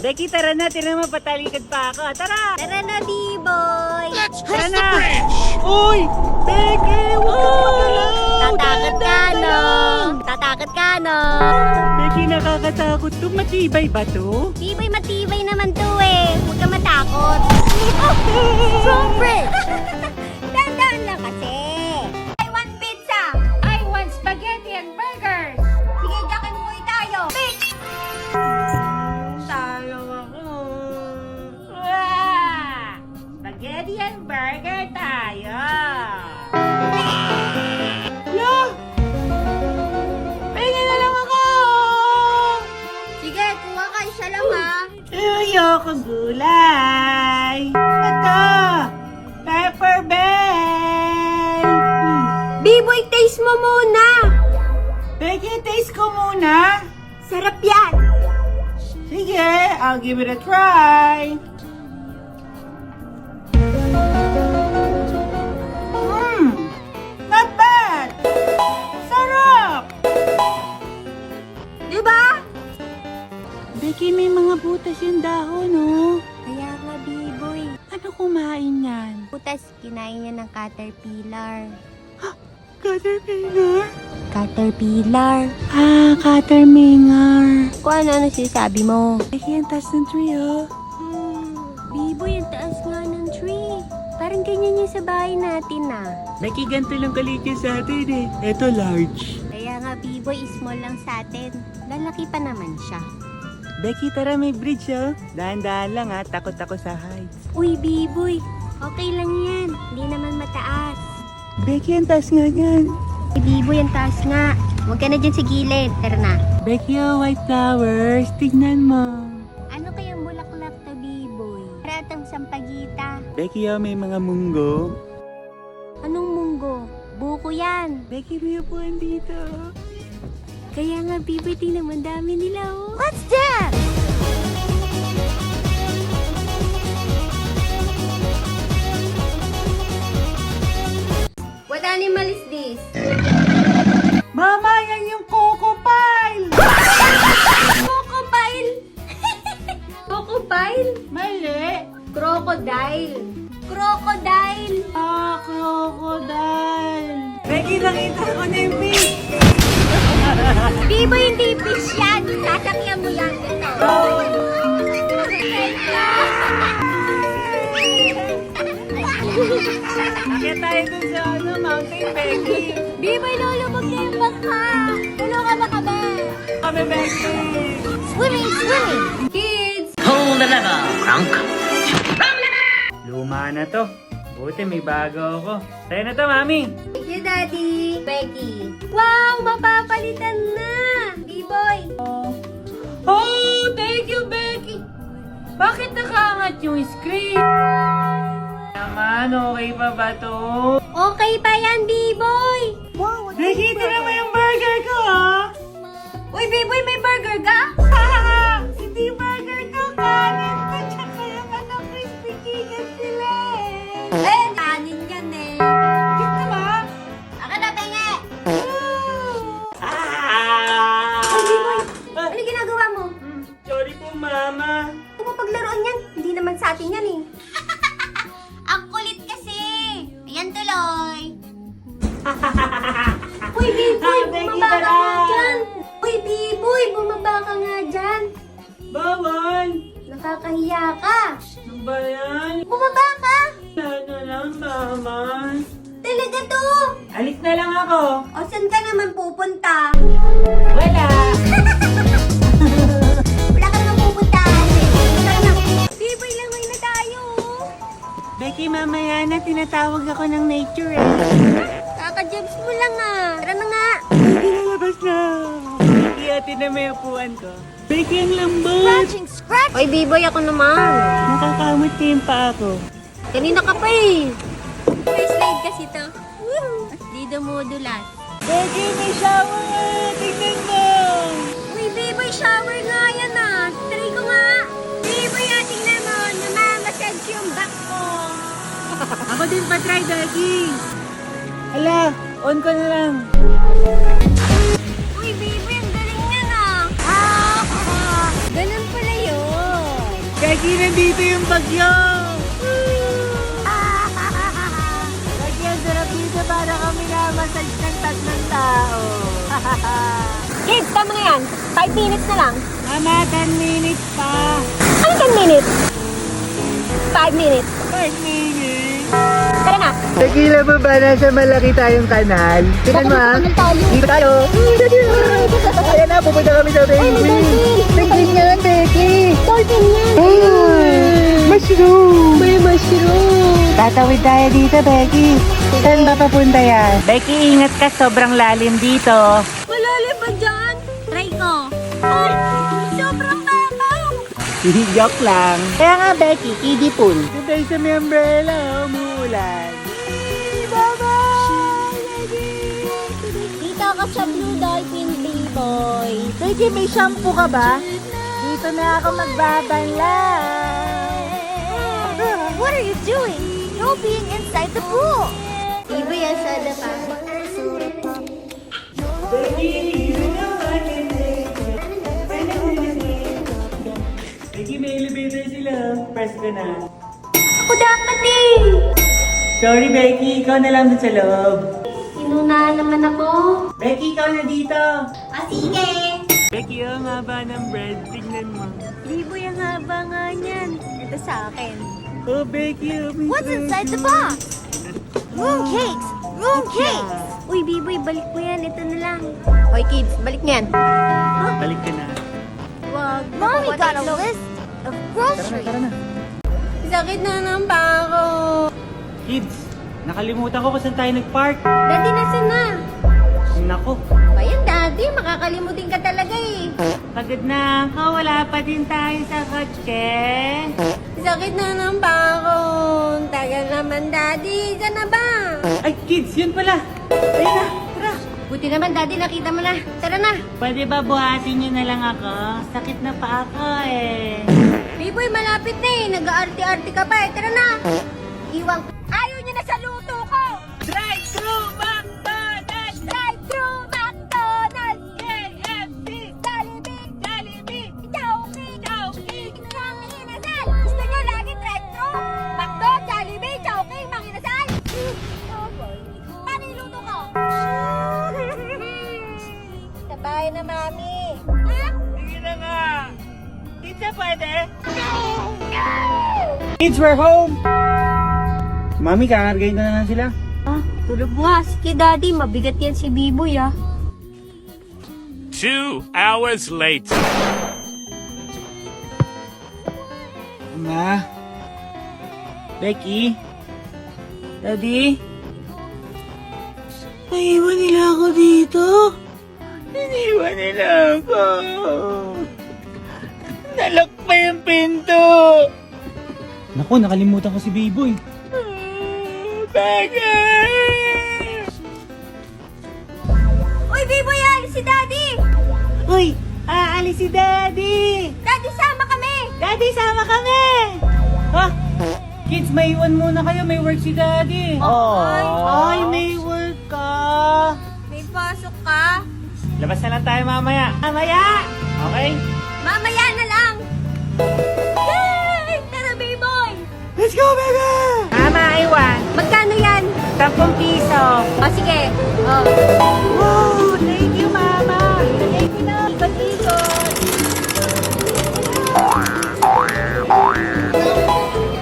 Becky, tara na. Tira mo, patalikad pa ako. Tara! Tara na, B-boy! Tara na! Uy! Becky! Huwag ka magalaw! Tatakot ka, no? lang! Tatakot ka, no? Becky, nakakatakot to. Matibay ba to? B-boy, matibay naman to eh. Huwag ka matakot. Strong bridge! Dandan lang kasi. I want pizza! I want spaghetti and burgers! Sige, jakin mo tayo. Bitch! Talo ako. Wow! Spaghetti and burger tayo! Lo! Pahinga na lang ako! Sige, kuha ka isa lang ha. Ayoko gulay! Ito! Pepper bell! B-boy, taste mo muna. Becky, taste ko muna! Sarap yan. Sige, I'll give it a try! Not bad! Sarap! Diba? Becky, may mga butas yung dahon, oh. Kaya nga, B-boy. Ano kumain yan? Putas, kinain niya ng caterpillar. Caterpillar? Caterpillar. Ah, caterpillar. Kung ano sinasabi mo? Becky, ang taas ng tree, oh. B-boy, ang taas nga ng tree. Parang ganyan yung sa bahay natin ah. Becky, ganito lang kalit yun sa atin, eh. Ito, large. Kaya nga, B-boy, small lang sa atin. Lalaki pa naman siya. Becky, tara, may bridge, oh. Dahan-dahan lang, ha. Takot ako sa heights. Uy, B-boy. Okay lang yan. Hindi naman mataas. Becky, ang taas nga yan. Uy, B-boy, ang taas nga. Huwag ka na dyan sa gilid. Tara na. Becky, oh, white flowers. Tignan mo. Ano kayang bulaklak to, B-boy? Ratang sampagita. Becky, oh, may mga munggo. Anong munggo? Buko yan. Becky, may upuan dito. Kaya nga, B-boy, tingnan mo, ang dami nila, oh. What's that? What animal is this? Mama, yan yung Coco Pile! Crocodile! Crocodile? Mali. Crocodile. Crocodile. Ah, crocodile. Becky, nakita ko na yung fish. Di ba hindi fish yan? Sasakyan mo yan. Ito. Kaya tayo dun sa mountain, Becky. Di ba lulubog na yung baka? Tulong ka ba kami? Kami, Becky. Swimming, swimming. Kids. Whole level, Kronk. Luma na to. Buti may bago ako. Tayo na to, Mami. Thank you, Daddy. Becky. Wow, mapapalitan na. B-boy. Oh, thank you, Becky. Bakit nakaangat yung screen? Naman, okay pa ba to? Okay pa yan, B-boy. Becky, tira mo yung burger ko, ha? Uy, B-boy, may burger ka? Hindi burger to, kanin ko, tsaka yung crispy chicken sila Eh, kanin yan eh. Gusto mo? Ako na, penge. Ah! Uy, B-boy, ano ginagawa mo? Sorry po, Mama. Ano mo paglaruan yan? Hindi naman sa atin yan eh. Ang kulit kasi. Ayan tuloy. Uy, B-boy, Becky, bumaba ka tara. nga dyan. Uy, B-boy, bumaba ka nga dyan. Bawal! Nakakahiya ka. Ano ba yan? Bumaba ka. Ano lang, Mama? Talaga to. Alis na lang ako. O, saan ka naman pupunta? Wala. Wala ka naman pupunta. Tara na. B-boy, langoy na tayo. Becky, mamaya na tinatawag ako ng nature eh. Kaka-jumps mo lang ah. Tara na nga. Becky, lalabas na. Becky, ate na may upuan ko. Becky, ang lambot. Scratch! Oy, B-boy, ako naman. Nakakamot ko yung paa ko. Kanina ka pa eh. May slide kasi to. Di dumudulas. Becky, may shower nga. Tingnan mo. Uy, B-boy, shower nga yan ah. Try ko nga. B-boy, tingnan mo. Namamassage yung back ko. Ako din pa try, Becky. Hala, on ko na lang. Uy, B-boy, ang galing yan ah. Ganun pala yun. Becky, nandito yung bagyo! Becky, ang sarap dito para kami na-massage ng tatlong tao. Kids, tama na yan. 5 minutes na lang. Mama, 10 minutes pa. Ano 10 minutes? 5 minutes. 5 minutes. Tara na. Nakila mo ba nasa malaki tayong kanal? Tingnan mo ah. Dito tayo. Ayan na, pupunta kami sa Becky. Becky yan, Becky. Dolphin yan. Mushroom. May mushroom. Tatawid tayo dito, Becky. Saan ba papunta yan? Becky, ingat ka. Sobrang lalim dito. Malalim ba dyan? Try ko. Ay, sobrang babaw. Joke lang. Kaya nga, Becky, kiddie pool. Doon tayo sa may umbrella, umuulan. Dito ako sa Blue Dolphin B-Boy. Becky, may shampoo ka ba? Dito na ako magbabanla. What are you doing? You're being inside the pool. Iba yan sa dapa. Becky, you know I can take it. Becky, may elevator sila. Press ka na. Ako dapat eh. Sorry, Becky. Ikaw na lang dun sa loob. Inunahan naman ako. Becky, ikaw na dito. Ah, sige. Becky, ang haba ng bread. Tignan mo. Liboy ang haba nga niyan. Ito sa akin. Oh, Becky, oh my What's God. inside the box? Room cakes! Room cakes! Uy, Biboy, balik mo yan. Ito na lang. Hoy, kids, balik niyan. Balik ka na. Wag. Mommy got a list of groceries. Tara na. Sakit na ng pako. Kids, nakalimutan ko kung saan tayo nag-park. Daddy, nasan na? Nako, Ba yan, Daddy? Makakalimutin ka talaga eh. pagod na ako. Wala pa din tayo sa kotse. Sakit na ng pako. Tagal naman, Daddy. Saan na ba? Ay, kids, yun pala. Ayun na, tara. Buti naman, Daddy. Nakita mo na. Tara na. Pwede ba buhatin nyo na lang ako? Sakit na pa ako eh. Biboy, malapit na eh. Nag-aarti-arti ka pa eh. Tara na. Iwang. Ayaw niya na sa luto ko. Drive-thru McDonald's! Drive-thru McDonald's. KFC! Jollibee. Jollibee! Chowking. Chowking! Manginasal. Gusto niyo lagi drive-thru? McDo, Jollibee, Chowking, Manginasal. Paano yung luto ko? Sabay na, Mami. Ha? Sige na nga. Pizza pwede? Kids, we're home! Mami, kakargayin ko na lang sila. Ah, tulog nga. Sige, Daddy. Mabigat yan si Biboy, ah. 2 hours later. Ma? Becky? Daddy? Naiwan nila ako dito? Iniwan nila ako. Nalak pa yung pinto. Naku, nakalimutan ko si Biboy. Bakit? Uy, Biboy, alis si Daddy! Uy, aalis si Daddy. Daddy, sama kami! Daddy, sama kami! Ha? Kids, may iwan muna kayo. May work si Daddy. Ay, may work ka. May pasok ka? Labas na lang tayo mamaya. Mamaya! Okay? Mamaya na lang! Yay! Tara, Biboy! Let's go, baby! Mama, iwan. Magkano yan? 10 piso. O, sige. Oh. Wow! Thank you, Mama! Thank you na. Ikot-ikot.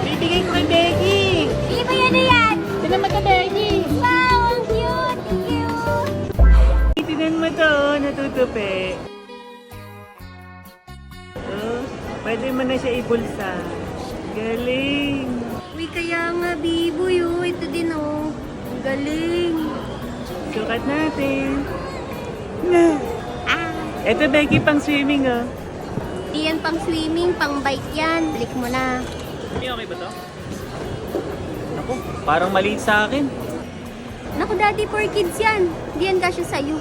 Bibigay ko kay Becky. Biboy, ano yan? Ito naman ka, Becky. Wow, ang cute! Cute! Itinan mo to, natutupi. Oh, pwede mo na siya ibulsa. Galing! Uy, kaya nga, Biboy, oh. Ito din, oh. Ang galing. Sukat natin. Na. Ito, Becky, pang swimming, oh. Di yan pang swimming, pang bike yan. Balik mo na. Okay ba to? Naku, parang maliit sa akin. Naku, Daddy, for kids yan. Di yan kasya sa'yo.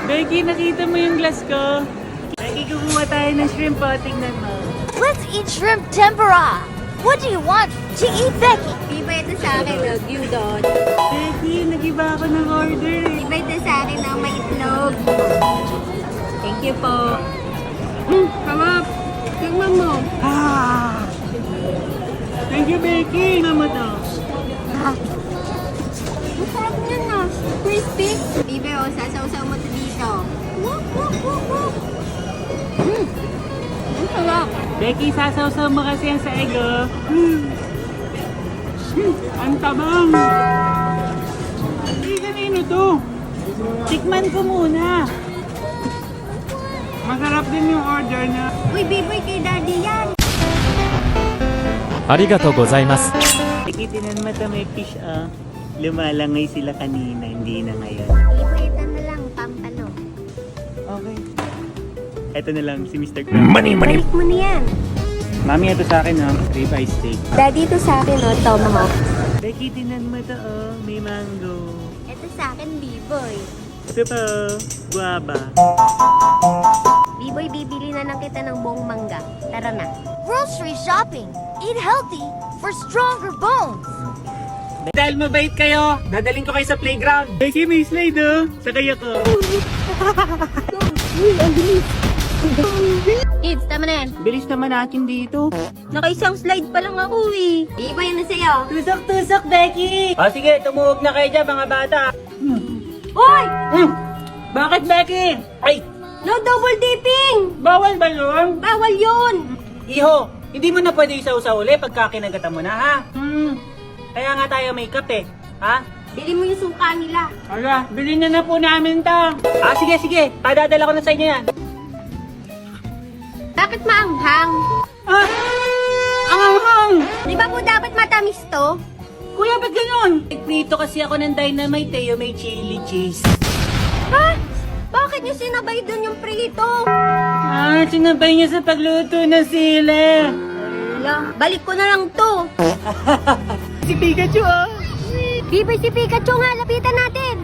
Becky, nakita mo yung glass ko? Becky, kukuha tayo ng shrimp, oh. Tingnan mo. Let's eat shrimp tempura. What do you want to eat, Becky? Di ba ito sa akin, you doon? Becky, iba ako ng order eh. Iba ito sa akin ng may itlog. Thank you po. Sarap. Tingnan mo. Ah! Thank you, Becky. Mama to. Ang sarap niya na. Crispy. Bibe, oh, sasaw-saw mo ito dito. Ang sarap. Becky, sasaw-saw mo kasi ang saeg, oh. Ang tabang. Hindi, kanino to? Tikman ko muna. Masarap din yung order na. Uy, Biboy, kay Daddy yan. ありがとうございます。 Becky, tinan mo ito, may fish, ah. Lumalangay sila kanina, hindi na ngayon. Biboy, ito na lang, pampano. Okay. Ito na lang, si Mr. Crab. Money, money. Balik mo na yan. Mami, ito sa akin, ha? Ribeye steak. Daddy, ito sa akin, oh, tomahawk. Becky, tinan mo ito, oh. May mango. Ito sa akin, Biboy. Ito pa, oh. Guava. Biboy, bibili na lang kita ng buong mangga. Tara na. Grocery shopping. Eat healthy for stronger bones. Dahil mabait kayo, dadaling ko kayo sa playground. Becky, may slide, oh. Sakay ako. Kids, tama na yan. Bilis naman natin dito. Nakaisang slide pa lang ako eh. Biboy, ano sa'yo? Tusok-tusok, Becky! O sige, tumuhog na kayo dyan, mga bata. Hoy! Bakit, Becky? Ay, No double dipping! bawal ba yun? Bawal yun! Iho, hindi mo na pwede isaw-saw uli pagka kinagatan mo na, ha? Kaya nga tayo may kape, ha? Bili mo yung suka nila. Ala, bilhin na po namin to. Ah, sige. Padadala ko na sa inyo yan. Bakit maanghang? Ah! Ang anghang! Di ba po dapat matamis to? Kuya, ba't ganun? Nagprito kasi ako ng dynamite eh, yung may chili cheese. Ha? Bakit nyo sinabay dun yung prito? Ah, sinabay niya sa pagluto ng sila. Ala, balik ko na lang to. Si Pikachu, oh. Biboy, si Pikachu nga, lapitan natin.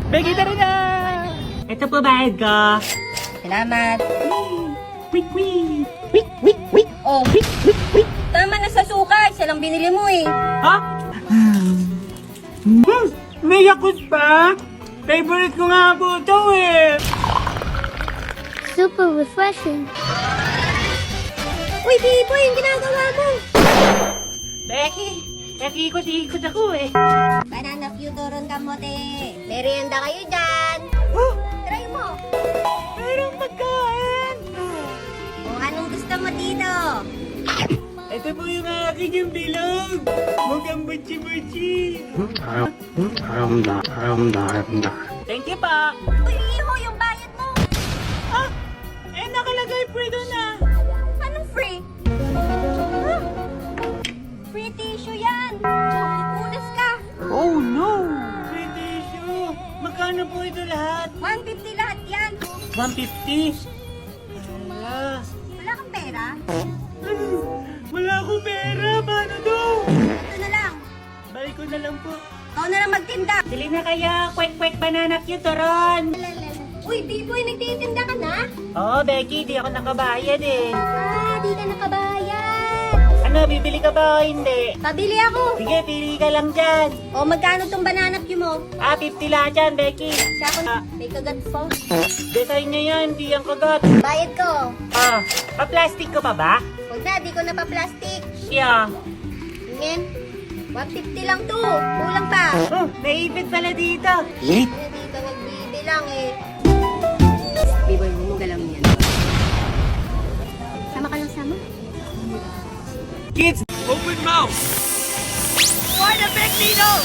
Becky, tara na! Ito po bayad ko. Salamat. Wik, wik. Oh, tama na sa suka. Isa lang binili mo eh. Ha? May yakos pa? Favorite ko nga po ito eh. Super refreshing. Uy, Biboy, yung ginagawa mo. Becky, ikot ako eh. Banana Futuron kamote. Merienda kayo dyan. Oh, Try mo. mayroong pagkain. Kung anong gusto mo dito. Ito po yung aking yung bilog. Mukhang butchi-butchi. Thank you pa. Uy, iho, yung bayad mo. Ah, nakalagay po doon na. Anong free? Huh? Free tissue yan. Punas ka. Oh no! Free tissue. Magkano po ito lahat? 150 lahat yan. 150? Wala. Wala kang pera? Wala akong pera. Paano to? Ito na lang. Balik ko na lang po. Ikaw na lang magtinda. Dili na kaya. Kwek-kwek banana cute, Ron. Uy, Biboy, nagtitinda ka na? Oo, Becky. Di ako nakabayad eh. Ah, di ka nakabayad. Ano, bibili ka ba o hindi? Pabili ako. Sige, pili ka lang dyan. O, magkano tong banana cue mo? 50 lahat dyan, Becky. Sa ako, may kagat pa. Design niya yan, di ang kagat. Bayad ko. Pa-plastic ko pa ba? Huwag na, di ko na pa-plastic. Yeah. Tingin, 150 lang to. Kulang pa. Oh, naipit pala dito. Hindi ka nagbibilang eh. Biboy, bumuga lang yan. Sama ka lang sama. Kids, Open mouth. why the big needle?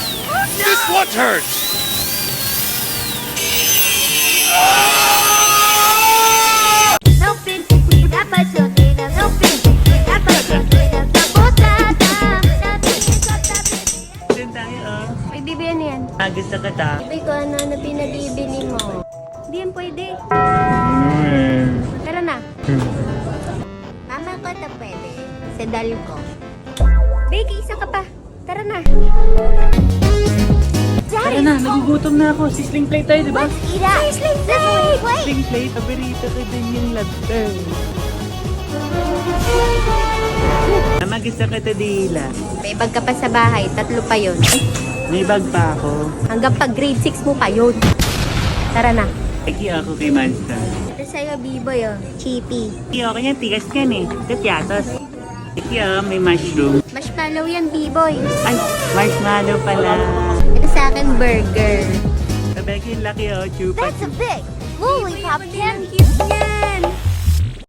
This one hurts. No pinky, dapat suotin ang no pinky, dapat suotin ang kabutada. Doon tayo, oh. May bibili yan. Gusto ko ta. Sabi ko, ano na pinabibili mo? Hindi yan pwede. Tara na. Mama ko ito pwede. Sa dal ko. Becky, isa ka pa. Tara na. Tara na, nagugutom na ako. Sisling plate tayo, di ba? Ira! Sling plate! Sisling plate, paborito ko din yung lobster. Mama, gusto ko ito dila. May bag ka pa sa bahay. 3 pa yun. May bag pa ako. Hanggang pag grade 6 mo pa yun. Tara na. Lagi ako kay Monster. Ito sa'yo, B-boy, oh. Chippy. Okay yan, tigas yan eh. Katyatos. Lagi may mushroom. Marshmallow yan, B-boy. Ay, marshmallow pala. Ito sa akin, burger. Sabi ko yung laki chupa. That's a big lollipop candy. Cute yan.